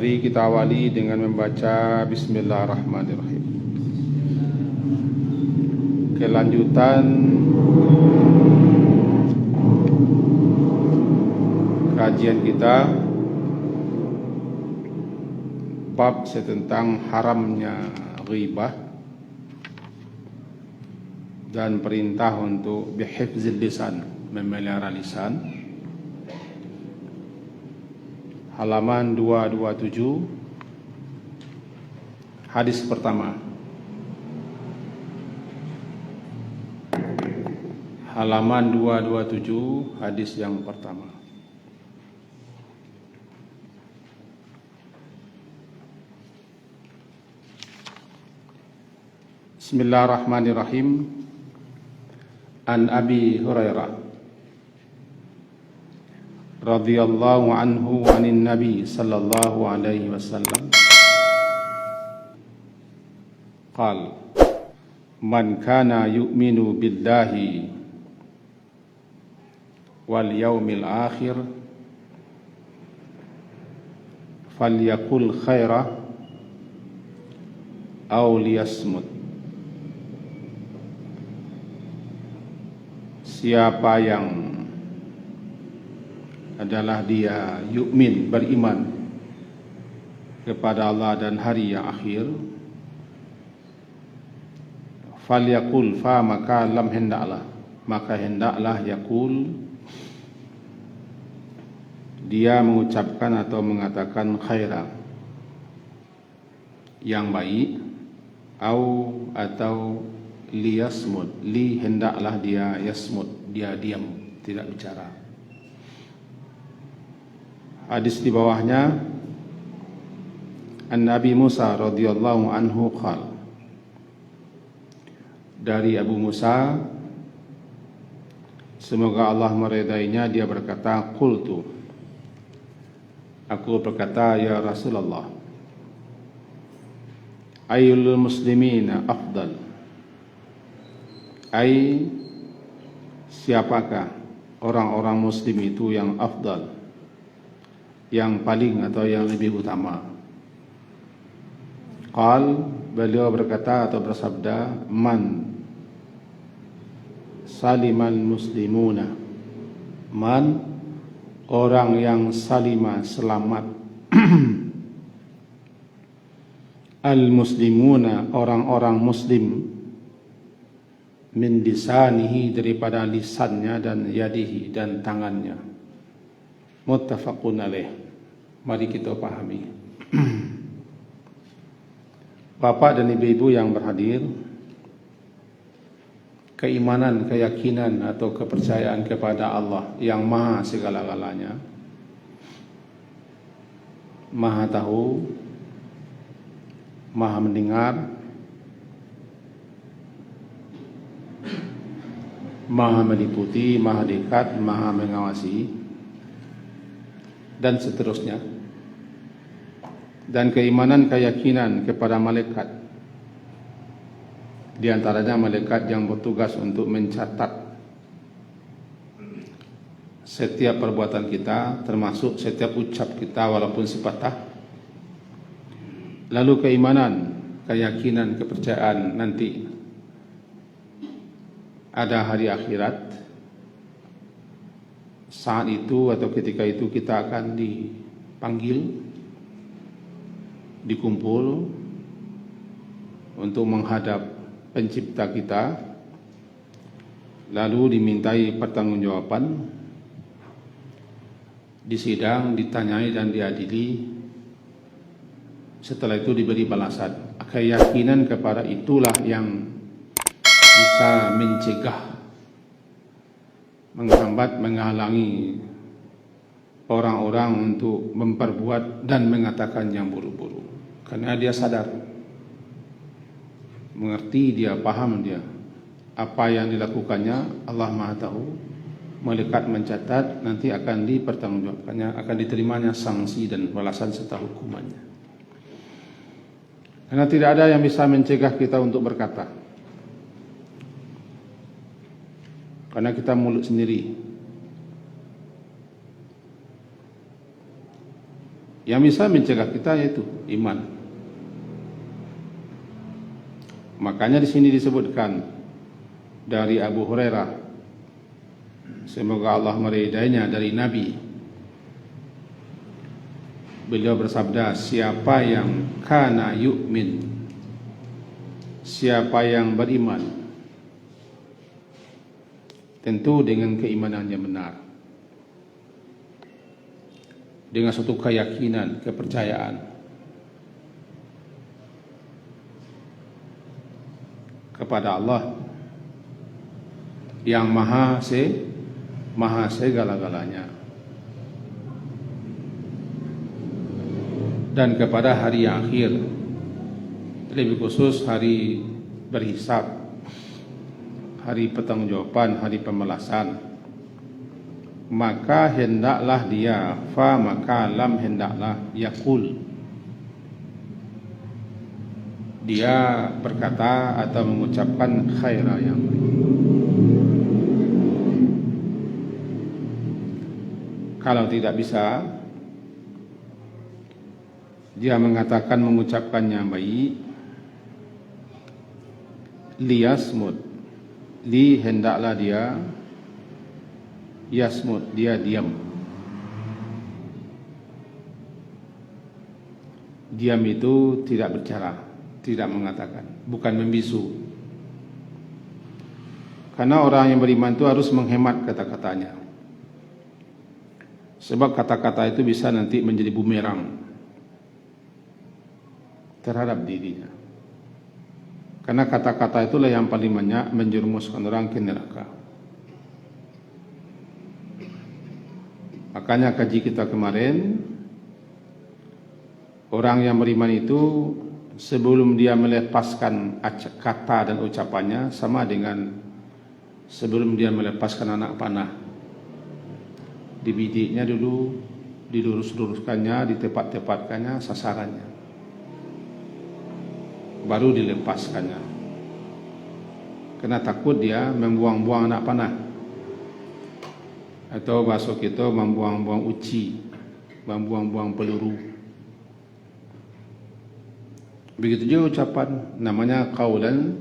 Mari kita awali dengan membaca Bismillahirrahmanirrahim. Kelanjutan kajian kita bab tentang haramnya ghibah dan perintah untuk bihifzil lisan, memelihara lisan. Halaman 227, hadis pertama. Halaman 227, hadis yang pertama. Bismillahirrahmanirrahim. An Abi Hurairah radhiyallahu anhu anin Nabi sallallahu alaihi wasallam qala man kana yu'minu billahi wal yaumil akhir falyaqul khaira aw liyasmut. Siapa yang adalah dia yu'min, beriman kepada Allah dan hari yang akhir, falyaqul, maka hendaklah yaqul, dia mengucapkan atau mengatakan khaira, yang baik, atau liyasmut, hendaklah dia yasmut, dia diam, tidak bicara. Hadis di bawahnya, An Nabi Musa radhiyallahu anhu qala, dari Abu Musa, semoga Allah meridainya, dia berkata, qultu, aku berkata, ya Rasulullah, ayyul muslimina afdal, siapakah orang-orang muslim itu yang afdal, yang paling atau yang lebih utama? Qal, beliau berkata atau bersabda, man saliman muslimuna, man, orang yang salima, selamat, al muslimuna, orang-orang muslim, min lisanihi, daripada lisannya, dan yadihi, dan tangannya. Muttafaqun alaih. Mari kita pahami. Bapak dan ibu-ibu yang berhadir, keimanan, keyakinan atau kepercayaan kepada Allah yang maha segala-galanya, maha tahu, maha mendengar, maha meliputi, maha dekat, maha mengawasi, dan seterusnya. Dan keimanan, keyakinan kepada malaikat, di antaranya malaikat yang bertugas untuk mencatat setiap perbuatan kita, termasuk setiap ucap kita walaupun sepatah. Lalu keimanan, keyakinan, kepercayaan nanti ada hari akhirat. Saat itu atau ketika itu kita akan dipanggil, dikumpul untuk menghadap pencipta kita, lalu dimintai pertanggungjawaban, disidang, ditanyai dan diadili. Setelah itu diberi balasan. Keyakinan kepada itulah yang bisa mencegah, menghambat, menghalangi orang-orang untuk memperbuat dan mengatakan yang buruk-buruk. Karena dia sadar, mengerti, dia paham, dia apa yang dilakukannya Allah Maha Tahu. Malaikat mencatat, nanti akan dipertanggungjawabkannya, akan diterimanya sanksi dan balasan serta hukumannya. Karena tidak ada yang bisa mencegah kita untuk berkata, karena kita mulut sendiri. Yang bisa mencegah kita yaitu iman. Makanya di sini disebutkan dari Abu Hurairah, semoga Allah meridainya, dari Nabi. Beliau bersabda, siapa yang kana yu'min, siapa yang beriman, tentu dengan keimanan yang benar, dengan suatu keyakinan, kepercayaan kepada Allah yang maha segala-galanya, dan kepada hari akhir, lebih khusus hari berhisab, hari pertanggungjawaban, hari pembalasan, maka hendaklah dia maka lam hendaklah yaqul, dia berkata atau mengucapkan khaira yang baik. Kalau tidak bisa, dia mengatakan, mengucapkannya baik, liyasmut, hendaklah dia yasmut, dia diam. Diam itu tidak bicara, tidak mengatakan, bukan membisu. Karena orang yang beriman itu harus menghemat kata-katanya, sebab kata-kata itu bisa nanti menjadi bumerang terhadap dirinya. Karena kata-kata itulah yang paling banyak menjerumuskan orang ke neraka. Makanya kaji kita kemarin, orang yang beriman itu sebelum dia melepaskan kata dan ucapannya sama dengan sebelum dia melepaskan anak panah. Dibidiknya dulu, dilurus-luruskannya, ditepat-tepatkannya sasarannya, baru dilepaskannya. Karena takut dia membuang-buang anak panah, atau bahasa kita membuang-buang uci, membuang-buang peluru. Begitu juga ucapan, namanya qaulan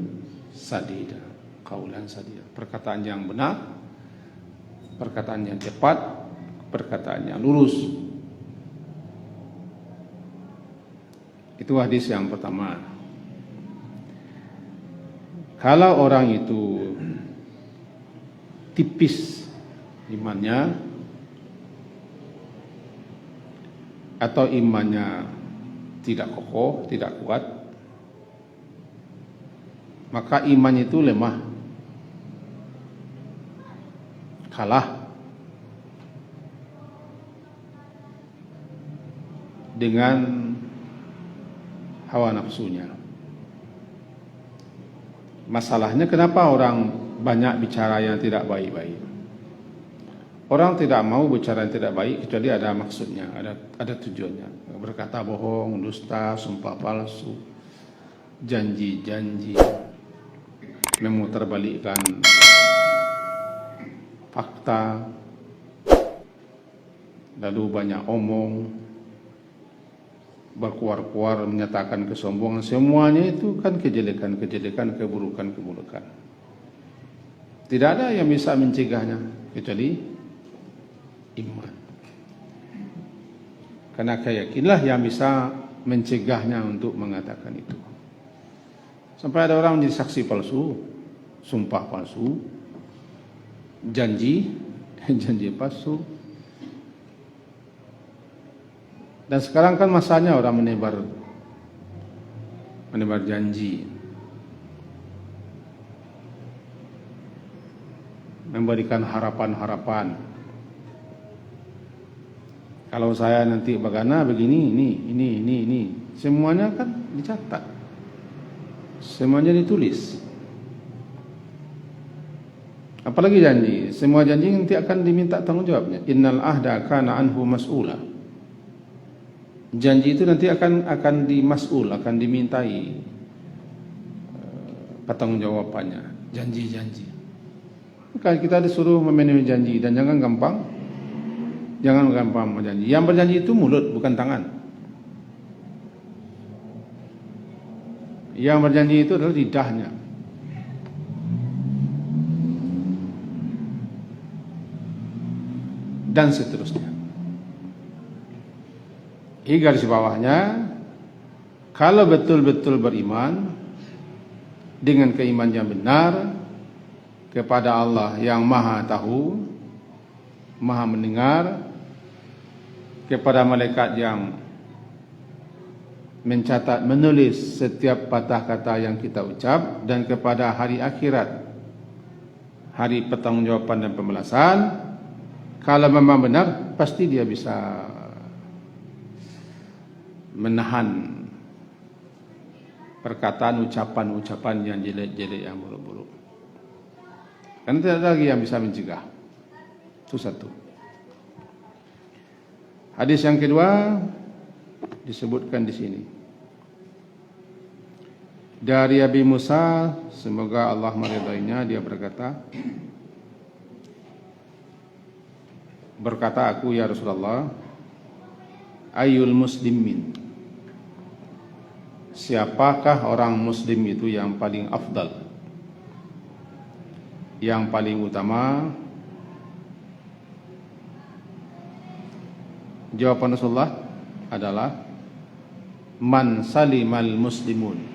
sadida. Qaulan sadida, perkataan yang benar, perkataan yang tepat, perkataan yang lurus. Itu hadis yang pertama. Kalau orang itu tipis imannya, atau imannya tidak kokoh, tidak kuat, maka iman itu lemah, kalah dengan hawa nafsunya. Masalahnya kenapa orang banyak bicara yang tidak baik-baik? Orang tidak mau bicara yang tidak baik kecuali ada maksudnya, ada tujuannya. Berkata bohong, dusta, sumpah palsu, janji-janji, memutarbalikkan fakta, lalu banyak omong, berkuar-kuar menyatakan kesombongan. Semuanya itu kan kejelekan-kejelekan, keburukan-keburukan. Tidak ada yang bisa mencegahnya kecuali iman. Karena keyakinanlah yang bisa mencegahnya untuk mengatakan itu. Sampai ada orang menjadi saksi palsu, sumpah palsu, janji palsu. Dan sekarang kan masanya orang menebar janji, memberikan harapan-harapan. Kalau saya nanti bagaimana begini, ini, semuanya kan dicatat, semuanya ditulis. Apalagi janji, semua janji nanti akan diminta tanggung jawabnya. Innal ahda kana anhu mas'ula. Janji itu nanti akan dimas'ul, akan dimintai pertanggungjawabannya. Janji-janji. Maka kita disuruh memenuhi janji, dan jangan gampang berjanji. Yang berjanji itu mulut, bukan tangan. Yang berjanji itu adalah lidahnya. Dan seterusnya. Garis bawahnya, kalau betul-betul beriman dengan keimanan yang benar kepada Allah yang Maha Tahu, Maha Mendengar, kepada malaikat yang mencatat, menulis setiap patah kata yang kita ucap, dan kepada hari akhirat, hari pertanggungjawaban dan pembalasan. Kalau memang benar, pasti dia bisa menahan perkataan, ucapan-ucapan yang jelek-jelek, yang buruk-buruk. Karena tidak ada lagi yang bisa mencegah. Itu satu. Hadis yang kedua disebutkan di sini. Dari Abi Musa, semoga Allah meridainya, dia berkata aku, ya Rasulullah, ayyul muslimin, siapakah orang muslim itu yang paling afdal, yang paling utama? Jawaban Rasulullah adalah man salimal muslimun,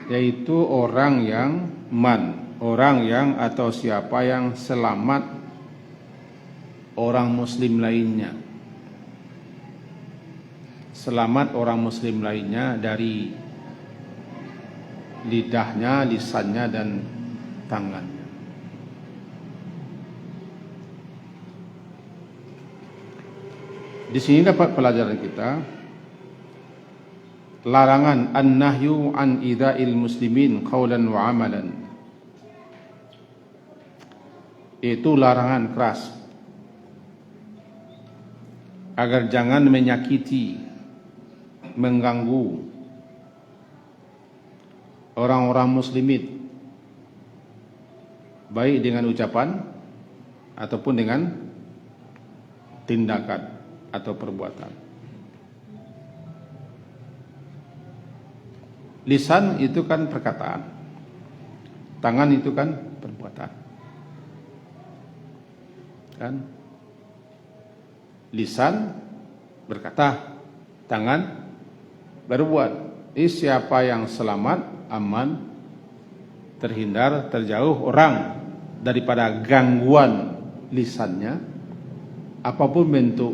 yaitu orang yang atau siapa yang selamat orang muslim lainnya. Selamat orang muslim lainnya dari lidahnya, lisannya, dan tangannya. Di sini dapat pelajaran kita larangan an-nahyu an ida'il muslimin qaulan wa amalan. Itu larangan keras agar jangan menyakiti, mengganggu orang-orang muslimin, baik dengan ucapan ataupun dengan tindakan atau perbuatan. Lisan itu kan perkataan, tangan itu kan perbuatan. Kan? Lisan berkata, tangan berbuat. Siapa yang selamat, aman, terhindar, terjauh orang daripada gangguan lisannya, apapun bentuk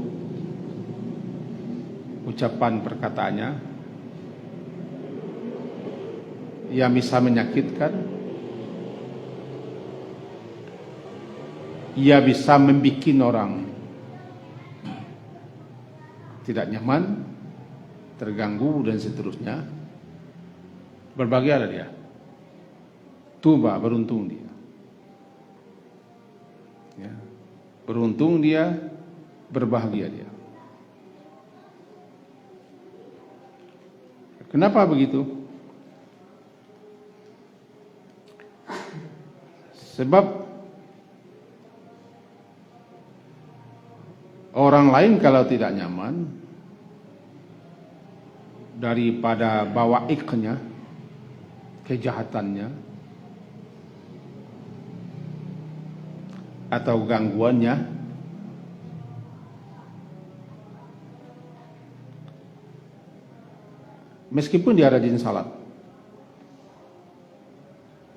ucapan perkataannya yang bisa menyakitkan, ia bisa membuat orang tidak nyaman, terganggu, dan seterusnya. Berbahagialah dia, tuba, beruntung dia, ya, beruntung dia, berbahagia dia. Kenapa begitu? Sebab orang lain kalau tidak nyaman daripada bawaiknya, kejahatannya, atau gangguannya, meskipun dia rajin salat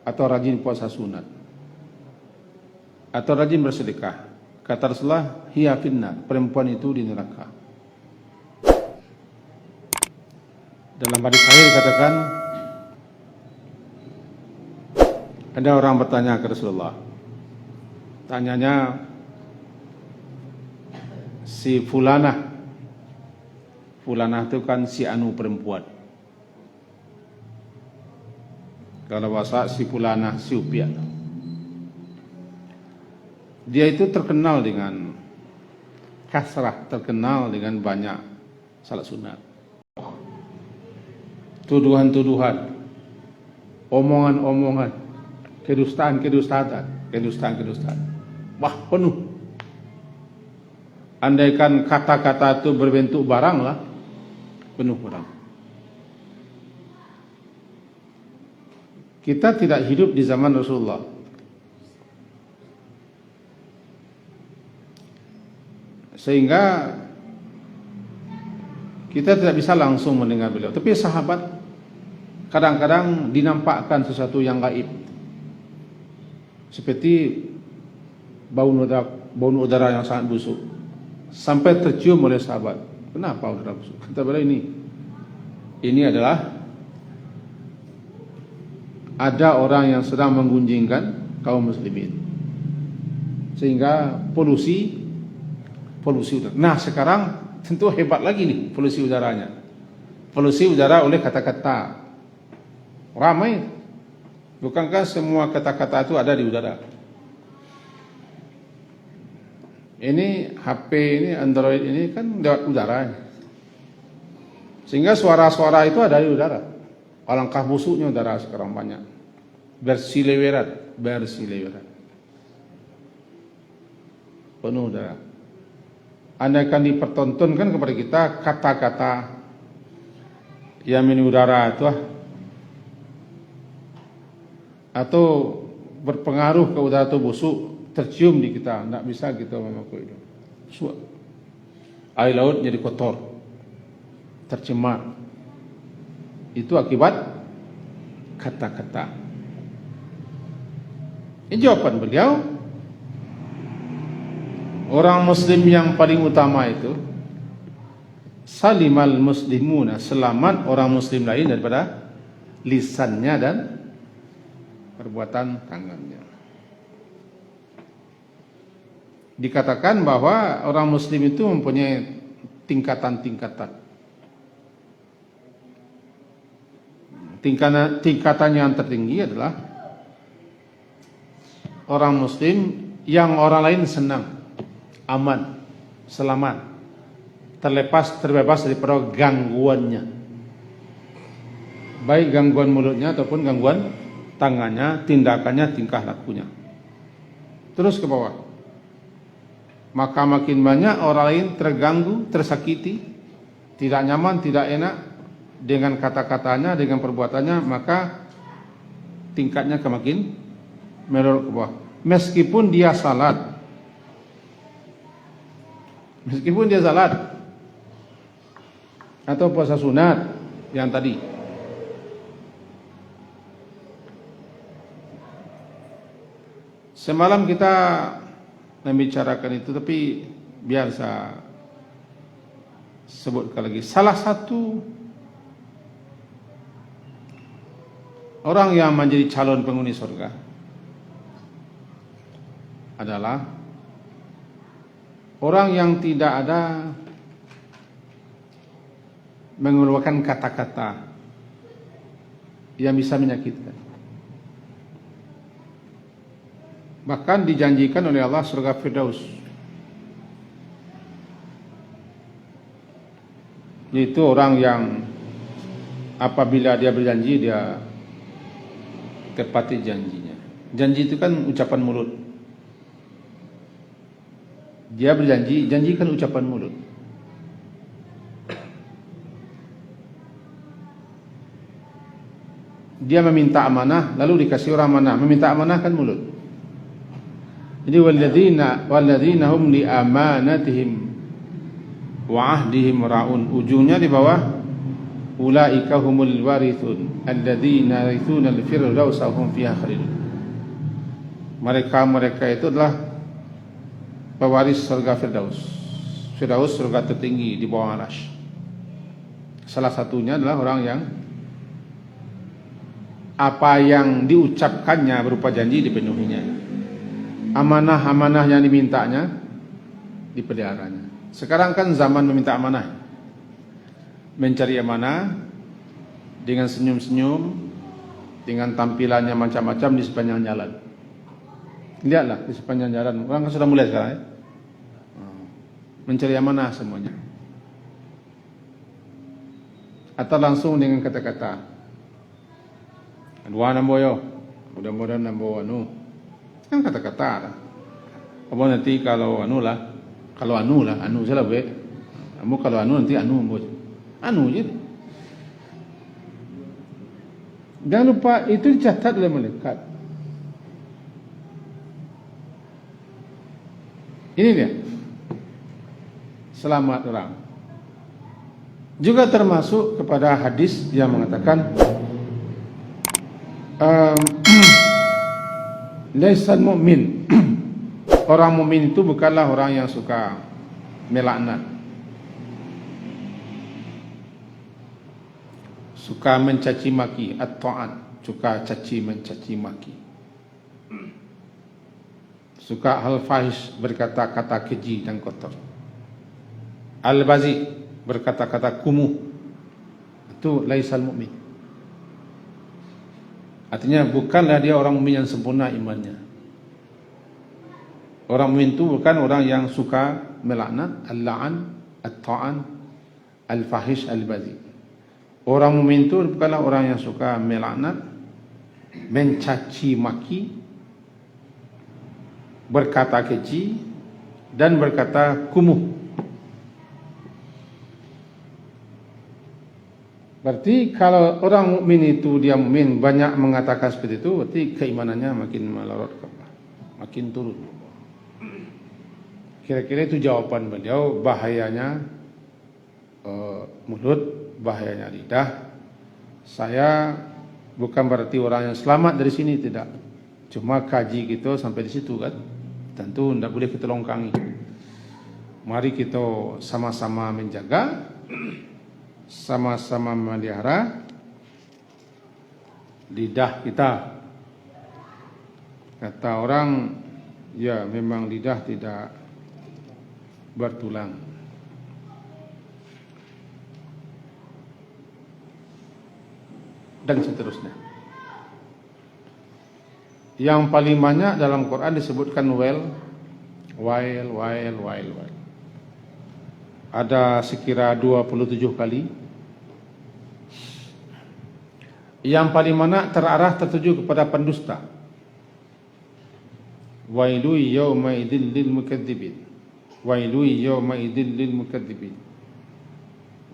atau rajin puasa sunat atau rajin bersedekah, kata Rasulullah, hiya finnar, perempuan itu di neraka. Dalam hadis sahih dikatakan, ada orang bertanya ke Rasulullah. Tanyanya, si Fulanah itu kan si anu perempuan. Kalau bahasa si Fulanah, si Upiah. Dia itu terkenal dengan kasrah, terkenal dengan banyak salat sunat. Tuduhan-tuduhan, omongan-omongan, kedustaan. Wah, penuh. Andaikan kata-kata itu berbentuk barang lah, penuh barang. Kita tidak hidup di zaman Rasulullah. Sehingga kita tidak bisa langsung mendengar beliau. Tapi sahabat kadang-kadang dinampakkan sesuatu yang gaib. Seperti bau udara yang sangat busuk. Sampai tercium oleh sahabat. Kenapa udara busuk? Kata beliau ini adalah ada orang yang sedang menggunjingkan kaum muslimin. Sehingga polusi udara. Nah, sekarang tentu hebat lagi nih polusi udaranya. Polusi udara oleh kata-kata. Ramai. Bukankah semua kata-kata itu ada di udara? Ini HP ini, Android ini kan lewat udara. Sehingga suara-suara itu ada di udara. Alangkah busuknya udara sekarang banyak. Bersiliweran. Penuh udara. Andaikan dipertontonkan kepada kita kata-kata yang udara itu atau berpengaruh ke udara itu busuk, tercium di kita, tidak bisa kita memakai itu. Air laut jadi kotor, tercemar. Itu akibat kata-kata. Ini jawaban beliau. Orang muslim yang paling utama itu salimal muslimuna, selamat orang muslim lain daripada lisannya dan perbuatan tangannya. Dikatakan bahwa orang muslim itu mempunyai tingkatan-tingkatan. Tingkatan yang tertinggi adalah orang muslim yang orang lain senang, aman, selamat, terbebas daripada gangguannya, baik gangguan mulutnya ataupun gangguan tangannya, tindakannya, tingkah lakunya. Terus ke bawah, maka makin banyak orang lain terganggu, tersakiti, tidak nyaman, tidak enak dengan kata-katanya, dengan perbuatannya, maka tingkatnya makin menurun ke bawah. Meskipun dia salat atau puasa sunat yang tadi, semalam kita membicarakan itu, tapi biar saya sebutkan lagi. Salah satu orang yang menjadi calon penghuni surga adalah orang yang tidak ada mengeluarkan kata-kata yang bisa menyakitkan. Bahkan dijanjikan oleh Allah surga Firdaus, yaitu orang yang apabila dia berjanji, dia tepati janjinya. Janji itu kan ucapan mulut. Dia berjanji, janji kan ucapan mulut. Dia meminta amanah, lalu dikasih orang amanah. Meminta amanah kan mulut. Jadi walladzina hum li amanatihim wa ahdihim ra'un. Ujungnya di bawah ulaika humul warithun alladzina yarithuna al-firdausa hum fiha khalidun. Mereka itu adalah pewaris surga Firdaus. Firdaus surga tertinggi di bawah Arasy. Salah satunya adalah orang yang apa yang diucapkannya berupa janji dipenuhinya. Amanah-amanah yang dimintanya dipeliharanya. Sekarang kan zaman meminta amanah. Mencari amanah dengan senyum-senyum, dengan tampilannya macam-macam di sepanjang jalan. Lihatlah di sepanjang jalan, orang kan sudah mulai sekarang ya. Mencari amanah semuanya. Atau langsung dengan kata-kata, "Dua namboyo, mudah-mudahan nambo anu." Kan kata-kata. Apa nanti kalau anu salah be. Kamu kalau anu nanti anu je. Jangan lupa itu dicatat oleh malaikat. Ini dia. Selamat orang. Juga termasuk kepada hadis yang mengatakan laisal mu'min. Orang mukmin itu bukanlah orang yang suka melaknat, suka mencaci maki, at-ta'an, suka caci mencaci maki, suka hal fahish, berkata-kata keji dan kotor, al-bazi, berkata-kata kumuh. Itu laisal mu'min. Artinya bukanlah dia orang mukmin yang sempurna imannya. Orang mukmin itu bukan orang yang suka melaknat, al-la'an, at-ta'an, al-fahish, al-bazi. Orang mukmin itu bukanlah orang yang suka melaknat, mencaci maki, berkata keji, dan berkata kumuh. Berarti kalau orang mukmin itu dia mukmin banyak mengatakan seperti itu, berarti keimanannya makin melorot ke bawah, makin turun. Kira-kira itu jawaban beliau. Bahayanya mulut, bahayanya lidah. Saya bukan berarti orang yang selamat dari sini, tidak. Cuma kaji kita sampai di situ kan. Tentu tidak boleh kita longkangi. Mari kita sama-sama menjaga, sama-sama memelihara lidah kita. Kata orang, ya memang lidah tidak bertulang. Dan seterusnya. Yang paling banyak dalam Quran disebutkan wail. Ada sekira 27 kali. Yang paling banyak terarah tertuju kepada pendusta. Wailu yawma idzil lil mukadzibin. Wailu yawma idzil lil mukadzibin.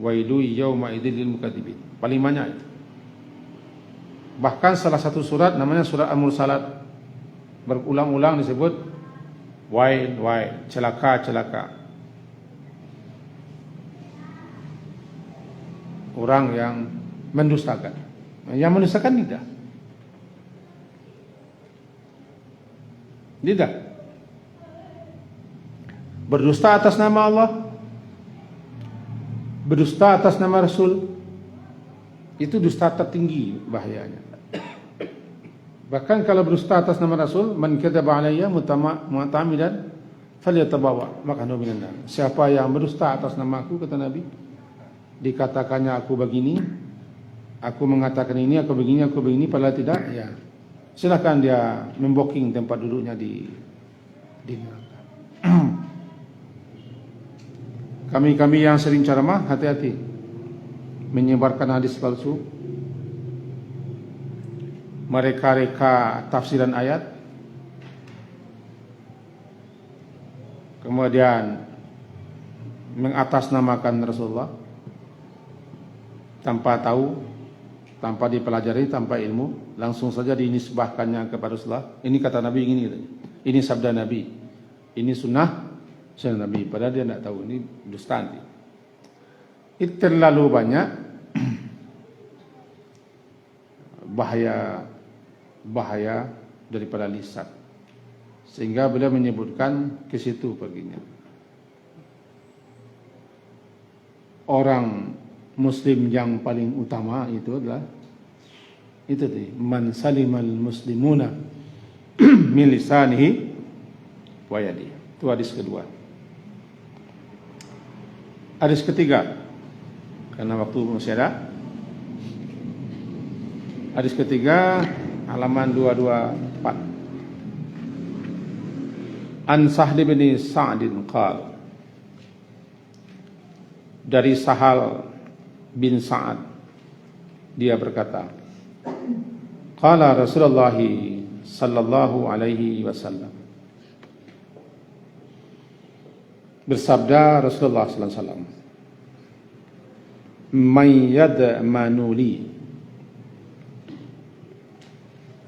Wailu yawma idzil lil mukadzibin. Paling banyak itu. Bahkan salah satu surat namanya surat Al-Mursalat, berulang-ulang disebut wail, celaka. Orang yang mendustakan. Yang mendustakan lidah. Lidah. Berdusta atas nama Allah, berdusta atas nama Rasul, itu dusta tertinggi bahayanya. Bahkan kalau berdusta atas nama Rasul, man kadzaba alayya muta'ammidan falyatabawa maq'adahu minan nar. Siapa yang berdusta atas nama aku, kata Nabi, dikatakannya aku begini, aku mengatakan ini, aku begini, padahal tidak, ya silakan dia memboking tempat duduknya di neraka. Kami yang sering ceramah, hati-hati menyebarkan hadis palsu, mereka-reka tafsiran ayat, kemudian mengatasnamakan Rasulullah tanpa tahu, tanpa dipelajari, tanpa ilmu, langsung saja dinisbahkannya kepada Rasulullah. Ini kata Nabi, ini sabda Nabi, ini sunnah Nabi, padahal dia tidak tahu, ini dusta. Itu terlalu banyak bahaya daripada lisan, sehingga beliau menyebutkan ke situ perginya. Orang Muslim yang paling utama itu adalah itu tadi, man salimal muslimuna min lisanihi wa yadihi. Itu hadis kedua. Hadis ketiga, karena waktu masih ada. Hadis ketiga, halaman 224. An Sahl bin Sa'din qala, dari Sahal bin Sa'ad, dia berkata, qala Rasulullah sallallahu alaihi wasallam, bersabda Rasulullah sallallahu alaihi wasallam, may yadmanu li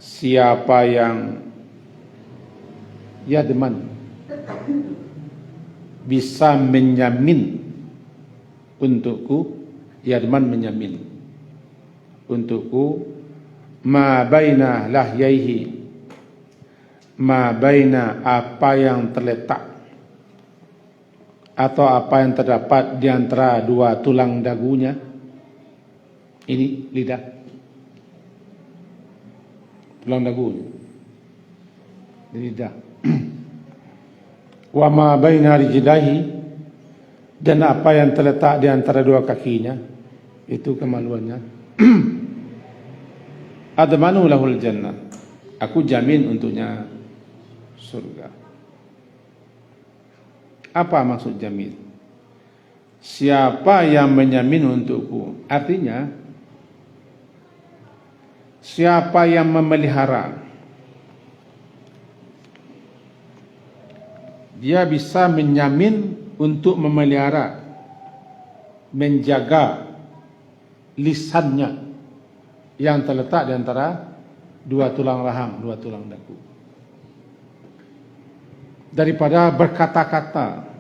siapa yang yadman bisa menjamin untukku, yadman menjamin untukku, ma baina lahyaihi, ma baina apa yang terletak atau apa yang terdapat di antara dua tulang dagunya, ini lidah, tulang dagu, lidah. Wa ma baina rijlaihi, dan apa yang terletak di antara dua kakinya, itu kemaluannya. Admanu lahul jannah, aku jamin untuknya surga. Apa maksud jamin? Siapa yang menjamin untukku? Artinya siapa yang memelihara, dia bisa menjamin untuk memelihara, menjaga lisannya yang terletak di antara dua tulang rahang, dua tulang dagu, daripada berkata-kata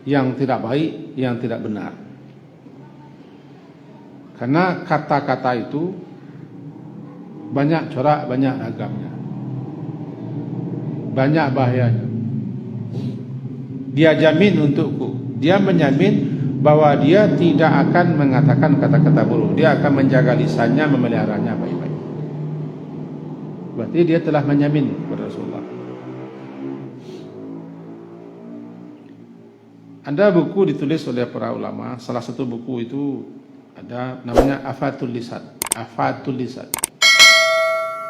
yang tidak baik, yang tidak benar. Karena kata-kata itu banyak corak, banyak ragamnya, banyak bahayanya. Dia jamin untukku, dia menjamin bahwa dia tidak akan mengatakan kata-kata buruk, dia akan menjaga lisannya, memeliharanya baik-baik. Berarti dia telah menjamin kepada Rasulullah. Ada buku ditulis oleh para ulama, salah satu buku itu ada namanya Afatul Lisan. Afatul Lisan,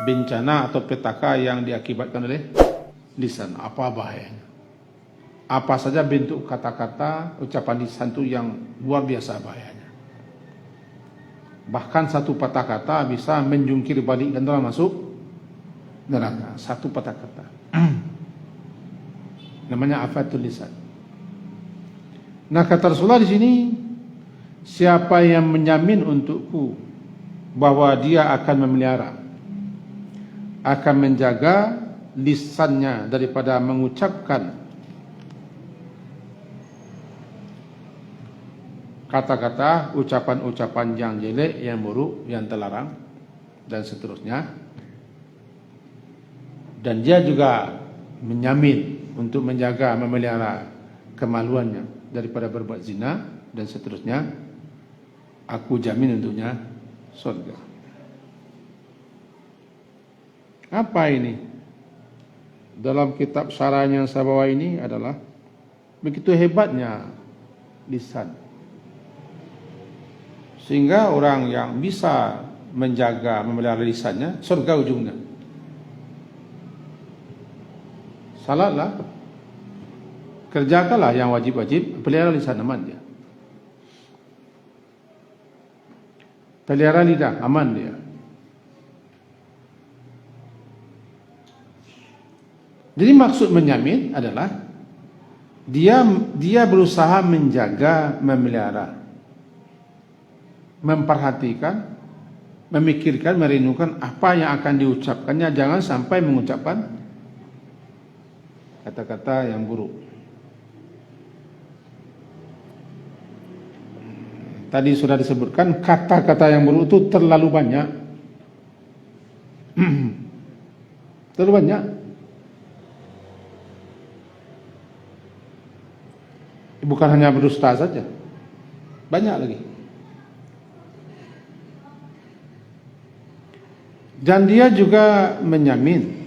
bencana atau petaka yang diakibatkan oleh lisan. Apa bahayanya? Apa saja bentuk kata-kata ucapan lisan itu yang luar biasa bahayanya. Bahkan satu patah kata bisa menjungkir balik dan telah masuk neraka. Satu patah kata. Namanya Afatul Lisan. Nah, kata Rasulullah di sini, siapa yang menjamin untukku bahwa dia akan memelihara, akan menjaga lisannya daripada mengucapkan kata-kata, ucapan-ucapan yang jelek, yang buruk, yang terlarang, dan seterusnya. Dan dia juga menjamin untuk menjaga, memelihara kemaluannya daripada berbuat zina dan seterusnya. Aku jamin untuknya surga. Apa ini? Dalam kitab syarah yang saya bawa ini adalah begitu hebatnya lisan, sehingga orang yang bisa menjaga, memelihara lisannya, surga ujungnya. Salatlah, kerjakanlah yang wajib-wajib, pelihara lisan, aman dia. Pelihara lidah, aman dia. Jadi maksud menjamin adalah dia berusaha menjaga, memelihara, memperhatikan, memikirkan, merindukan apa yang akan diucapkannya. Jangan sampai mengucapkan kata-kata yang buruk. Tadi sudah disebutkan kata-kata yang buruk itu terlalu banyak. Terlalu banyak. Bukan hanya berdusta saja, banyak lagi. Dan dia juga menjamin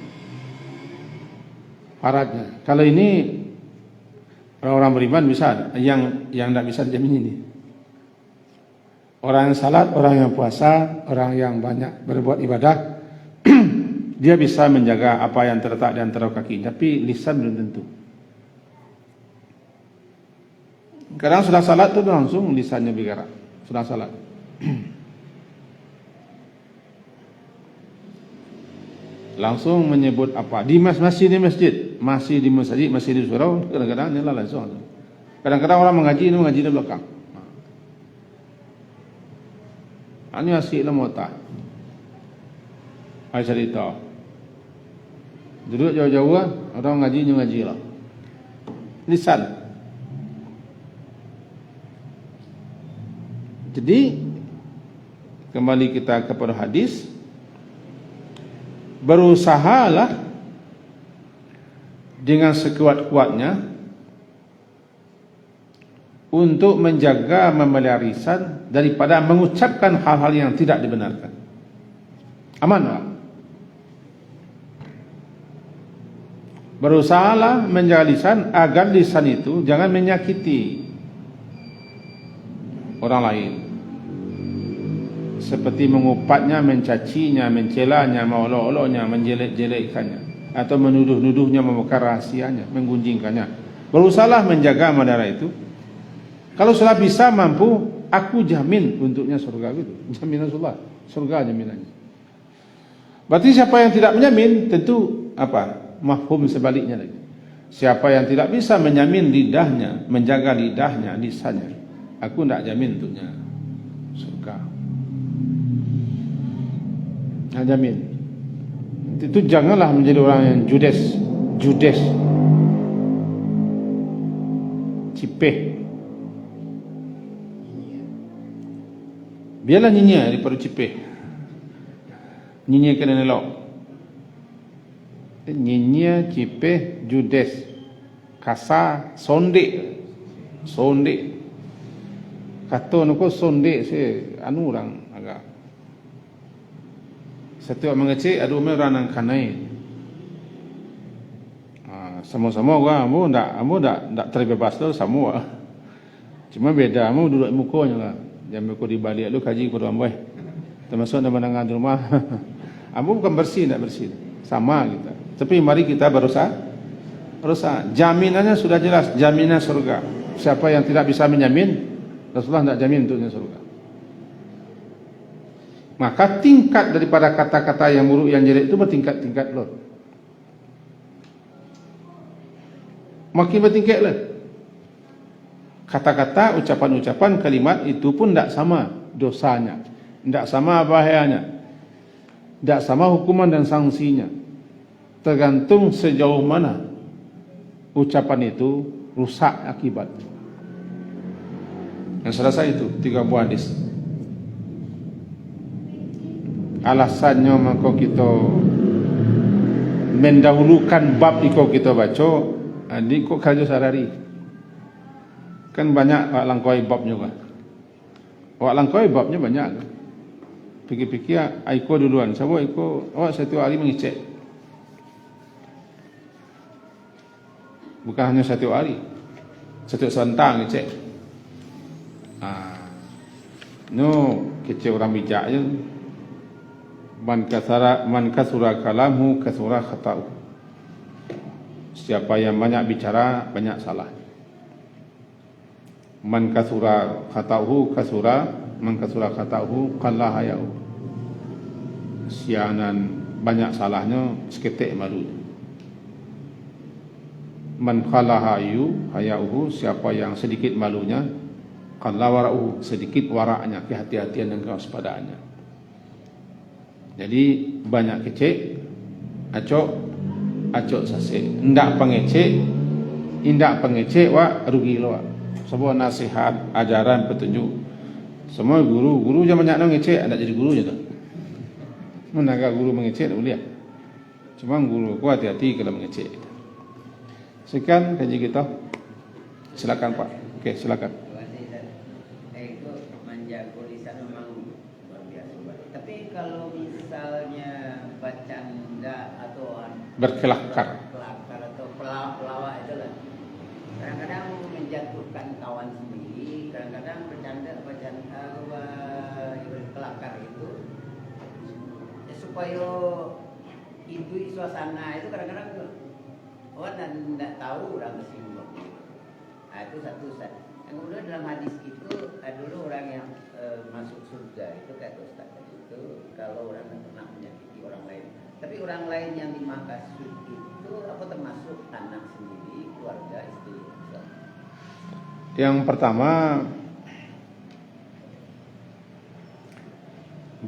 syaratnya. Kalau ini orang-orang beriman bisa, yang tidak bisa dijamin ini. Orang yang salat, orang yang puasa, orang yang banyak berbuat ibadah, dia bisa menjaga apa yang terletak di antara kaki, tapi lisan belum tentu. Kadang sudah salat itu langsung lisannya bergerak, sudah salat. Langsung menyebut apa di masih di masjid, masih di masjid, masih di surau, kadang-kadang ini langsung. Kadang-kadang orang mengaji di belakang. Ini asyik lemota. Ada cerita. Duduk jauh-jauh lah, orang ngaji lah. Lisan. Jadi kembali kita kepada hadis, berusahalah dengan sekuat-kuatnya untuk menjaga memelihara lisan daripada mengucapkan hal-hal yang tidak dibenarkan. Aman tak? Berusahalah menjaga lisan agar lisan itu jangan menyakiti orang lain, seperti mengupatnya, mencacinya, mencelanya, mengolok-oloknya, menjelek-jelekkannya, atau menuduh-nuduhnya, membongkar rahasianya, menggunjingkannya. Berusahalah menjaga memelihara itu. Kalau sudah bisa, mampu, aku jamin untuknya surga. Gitu. Jaminan surga jaminannya. Berarti siapa yang tidak menjamin, tentu apa? Mafhum sebaliknya lagi. Siapa yang tidak bisa menjamin lidahnya, menjaga lidahnya, lisannya, aku tidak jamin untuknya surga. Tidak jamin. Itu janganlah menjadi orang yang judes, cipeh. Biarlah nyinyir daripada cipeh. Nyinyir kena elok. Nyinyir, cipeh, judes, kasar, sondek. Kata nuko sondek se anu orang agak. Satu orang mengecek, ada orang nang kanai. Sama-sama orang, kamu ndak terbebas tu semua. Cuma beda, kamu duduk mukanya lah. Jangan muka di balik lu kaji ke rumah. Termasuk dalam pandangan rumah. Kamu bukan bersih, ndak bersih. Sama kita. Tapi mari kita berusaha. Jaminannya sudah jelas, jaminan surga. Siapa yang tidak bisa menjamin, Rasulullah tidak jamin untuknya surga. Maka tingkat daripada kata-kata yang buruk, yang jelek itu bertingkat-tingkat loh. Makin bertingkat lah. Kata-kata, ucapan-ucapan, kalimat itu pun tidak sama dosanya, tidak sama bahayanya, tidak sama hukuman dan sanksinya. Tergantung sejauh mana ucapan itu rusak akibat. Yang selesai itu 3 buah hadis. Alasannya maka kita mendahulukan bab iko kita baca, adik kok kerja sehari. Kan banyak wak langkoi bab juga. Wak langkoi babnya banyak. Pikir-pikir aiko duluan. Sebab aiko awak satu hari mengecek. Bukan hanya satu hari, satu sentang ngecek. No kecek orang bijak je. Man kasura kalamhu kasura khata'u. Siapa yang banyak bicara, banyak salah. Man kasura khata'uhu man kasura khata'uhu qalla haya'u. Sianan banyak salahnya, seketik malu. Man qalla haya'uhu, siapa yang sedikit malunya, qalla wara'uhu, sedikit waraknya, kehati-hatian dan kewaspadaannya. Jadi banyak kecek, acok sasek. Ndak pengecek wak rugi lo. Sebuah nasihat, ajaran, petunjuk. Semua guru jangan banyak nak ngecek, anda jadi guru je tu. Menaga guru mengecek tak boleh. Cuma guru ku hati-hati kalau mengecek. Sekian kaji kita. Silakan Pak. Okey, silakan. Kalau misalnya bercanda atau berkelakar atau pelawak itu lah, kadang-kadang menjatuhkan kawan sendiri, kadang-kadang berkelakar itu supaya itu suasana itu kadang-kadang orang tidak tahu orang tersinggung. Itu satu set. Yang kedua dalam hadis itu dulu orang yang masuk surga itu kata Ustaz itu kalau orang yang pernah menyakiti orang lain. Tapi orang lain yang dimaksud itu apa termasuk anak sendiri, keluarga, istri. Yang pertama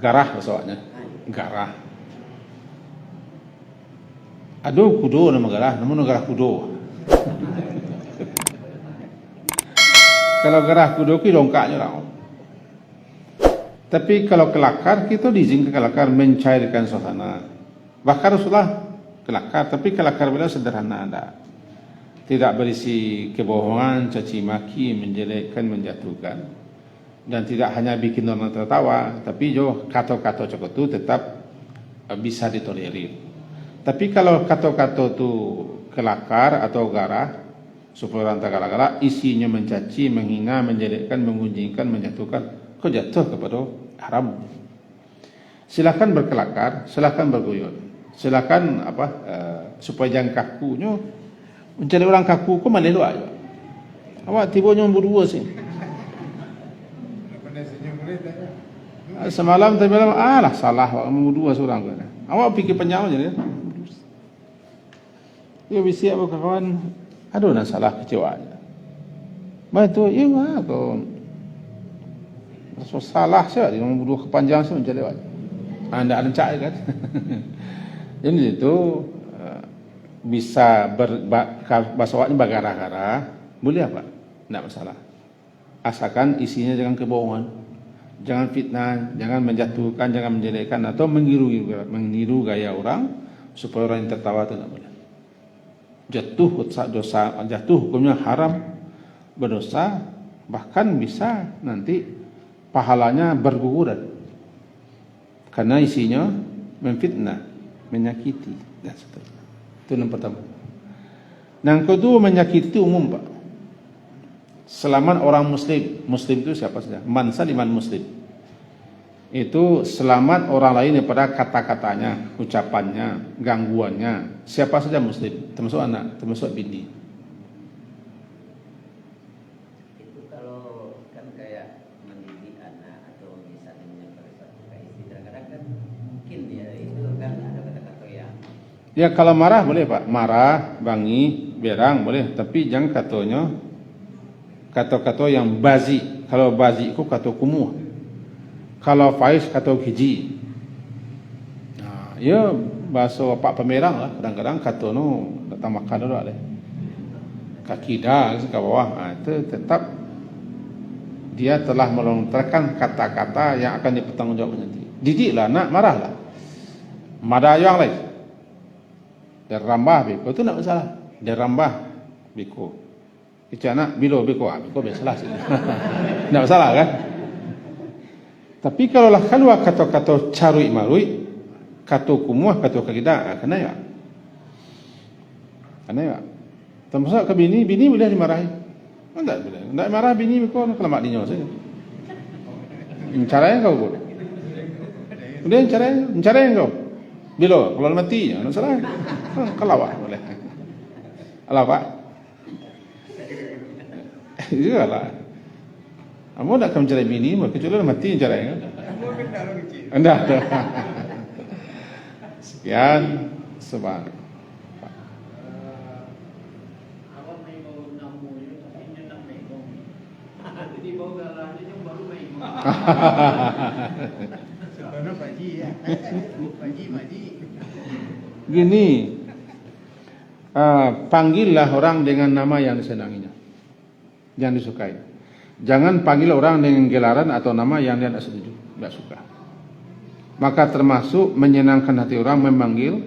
garah soalnya. Garah. Aduh kudo nama negara kudo. Kalau gerah kudo ki longkaknya lah. Tapi kalau kelakar kita diizinkan kelakar mencairkan suasana. Bahkan Rasulullah kelakar, tapi kelakar beliau sederhana ada. Tidak berisi kebohongan, caci maki, menjelekkan, menjatuhkan. Dan tidak hanya bikin orang tertawa, tapi juga kata-kata cokot itu tetap bisa ditolerir. Tapi kalau kata-kata itu kelakar atau garah, supaya orang tergala-gala, isinya mencaci, menghina, menjelekkan, mengunjingkan, menjatuhkan, kau jatuh kepada haram. Silakan berkelakar, silakan berguyon, silakan supaya jangan kakunya. Mencari orang kaku kau mana lu aja. Awak tiba-tiba berdua sih. Semalam tadi malam lah salah awak berdua seorang kan. Awak pikir penyau je dia. Dia bisi apa kawan. Aduh nak salah kecewa aja. Baik tu, iya kau. So salah saya di nombor dua kepanjang saya mencari awak. Anda ada cak kan? Jadi itu bisa bahasa awaknya bergara-gara, boleh apa? Tidak masalah. Asalkan isinya jangan kebohongan, jangan fitnah, jangan menjatuhkan, jangan menjelekkan atau meniru gaya orang supaya orang yang tertawa itu tidak boleh. Jatuh hukumnya haram, berdosa, bahkan bisa nanti pahalanya berguguran karena isinya memfitnah, menyakiti dan seterusnya. Itu yang pertama. Yang kedua, menyakiti umum Pak. Selamat orang muslim. Muslim itu siapa saja? Man saliman muslim. Itu selamat orang lain daripada kata-katanya, ucapannya, gangguannya. Siapa saja muslim, termasuk anak, termasuk bini. Itu kalau kan kayak mendidik anak atau misalnya menyampaikan satu ke istri, kadang-kadang kan mungkin ya itu kan ada kata-kata yang Ya kalau marah boleh Pak, marah, bangi, berang boleh, tapi jangan kata-kata yang bazi. Kalau bazi itu kata kumuh. Kalau faiz kata hiji. Nah, ya bahasa Pak Pemerang lah, kadang-kadang kata no datang makan dulu ada. Kaki dah ke bawah, itu tetap dia telah melontarkan kata-kata yang akan dipertanggungjawabkan nanti. Didiklah nak, marahlah. Mada yang lain. Dia rambah biko itu tak masalah. Dia rambah biko. Itu anak bilo biko biasalah sih. Tak masalah kan? Tapi kalau lah keluar kata-kata carui marui, kata kumuah, kata kakidah, kena ya. Kena ya. Termasuk ke bini boleh dimarahi. Tak boleh. Tak marah bini biko kelamak dinyo saja. Caranya kau boleh. Kemudian caranya kau. Bila kalau mati ya, salah. Kalau awak boleh. Kalau Pak. Iyalah. Kamu nak mencari bini, kecuali mati caranya. Anda. Sekian sebab. Awak main bau namu ni, tapi dia tak main bau. Jadi bau darah dia yang baru main. Sebenarnya Pakji ya. Pakji. Gini, panggillah orang dengan nama yang disenanginya, yang disukai. Jangan panggil orang dengan gelaran atau nama yang dia tidak setuju, tidak suka. Maka termasuk menyenangkan hati orang memanggil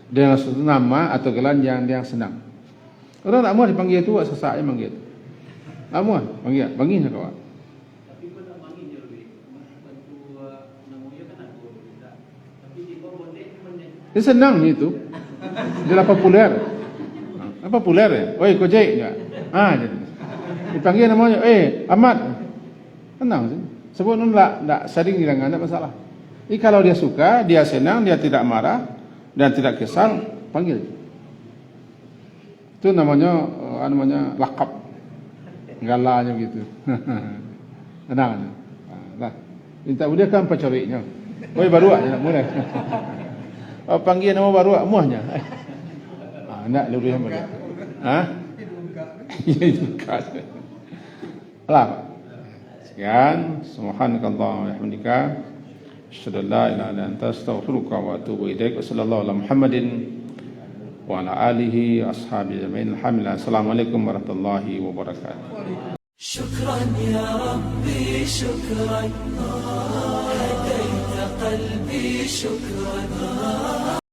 dengan suatu nama atau gelar yang dia senang. Orang tak mau dipanggil itu, sesaat manggil itu. Tak mau panggilnya kawan. Tapi kau tak manggil je lebih. Bantu namanya kan aku tidak. Tapi di bawah bondet mana? Dia senang itu. Dia populer. Populer ya. Oi Gojek ya. Jadi. Dipanggil namanya, Ahmad. Tenang sih. Sebut nun tak sering hilang, tak masalah. Jadi kalau dia suka, dia senang, dia tidak marah dan tidak kesal, panggil. Itu namanya lakap. Galanya gitu. Tenang. Nah, minta dia kan pacarinya. Oi baru aja nak mulai. Panggil nama baru muahnya. Nak lebih sama dia. Itu kas. Alah. Sekian, subhanakallahumma wa bihamdika, asyhadu an la ilaha illa anta, astaghfiruka wa atubu ilaik. Wassallallahu ala Muhammadin wa ala alihi ashabi ajma'in. Alhamdulillah. Assalamualaikum warahmatullahi wabarakatuh. شكرا يا ربي شكرا هديت قلبي شكرا